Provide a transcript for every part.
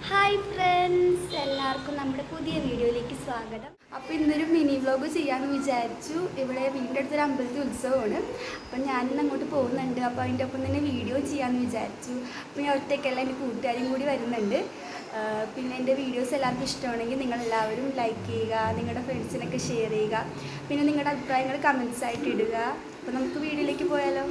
Hi friends, എല്ലാവർക്കും നമ്മുടെ പുതിയ വീഡിയോയിലേക്ക് സ്വാഗതം. അപ്പോൾ ഇന്നൊരു മിനി വ്ലോഗ് ചെയ്യാമെന്ന് വിചാരിച്ചു. ഇവിടെ വീടിൻ്റെ അടുത്തൊരു അമ്പലത്തിൽ ഉത്സവമാണ്. അപ്പം ഞാനിന്ന് അങ്ങോട്ട് പോകുന്നുണ്ട്. അപ്പോൾ അതിൻ്റെ ഒപ്പം തന്നെ വീഡിയോ ചെയ്യാമെന്ന് വിചാരിച്ചു. അപ്പോൾ ഞാൻ ഒറ്റയ്ക്കല്ല, എൻ്റെ കൂട്ടുകാരും കൂടി വരുന്നുണ്ട്. പിന്നെ എൻ്റെ വീഡിയോസ് എല്ലാവർക്കും ഇഷ്ടമാണെങ്കിൽ നിങ്ങളെല്ലാവരും ലൈക്ക് ചെയ്യുക, നിങ്ങളുടെ ഫ്രണ്ട്സിനൊക്കെ ഷെയർ ചെയ്യുക, പിന്നെ നിങ്ങളുടെ അഭിപ്രായങ്ങൾ കമൻസ് ആയിട്ട് ഇടുക. അപ്പോൾ നമുക്ക് വീഡിയോയിലേക്ക് പോയാലോ.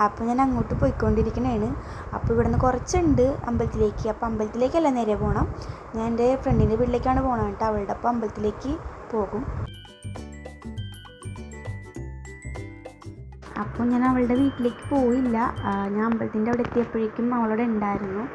അപ്പോൾ ഞാൻ അങ്ങോട്ട് പോയിക്കൊണ്ടിരിക്കണതാണ്. അപ്പോൾ ഇവിടെ നിന്ന് കുറച്ചുണ്ട് അമ്പലത്തിലേക്ക്. അപ്പോൾ അമ്പലത്തിലേക്കല്ല നേരെ പോകണം. ഞാൻ എൻ്റെ ഫ്രണ്ടിൻ്റെ വീട്ടിലേക്കാണ് പോകണം കേട്ടോ. അവളുടെ അപ്പോൾ അമ്പലത്തിലേക്ക് പോകും. അപ്പോൾ ഞാൻ അവളുടെ വീട്ടിലേക്ക് പോയില്ല. ഞാൻ അമ്പലത്തിൻ്റെ അവിടെ എത്തിയപ്പോഴേക്കും അവളോട് ഉണ്ടായിരുന്നു.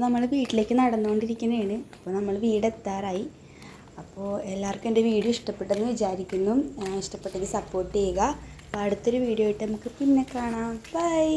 നമ്മൾ വീട്ടിലേക്ക് നടന്നുകൊണ്ടിരിക്കുന്നതാണ്. അപ്പോൾ നമ്മൾ വീടെത്താറായി. അപ്പോൾ എല്ലാവർക്കും എൻ്റെ വീഡിയോ ഇഷ്ടപ്പെട്ടെന്ന് വിചാരിക്കുന്നു. ഇഷ്ടപ്പെട്ടെങ്കിൽ സപ്പോർട്ട് ചെയ്യുക. അപ്പോൾ അടുത്തൊരു വീഡിയോ ആയിട്ട് നമുക്ക് പിന്നെ കാണാം. ബൈ.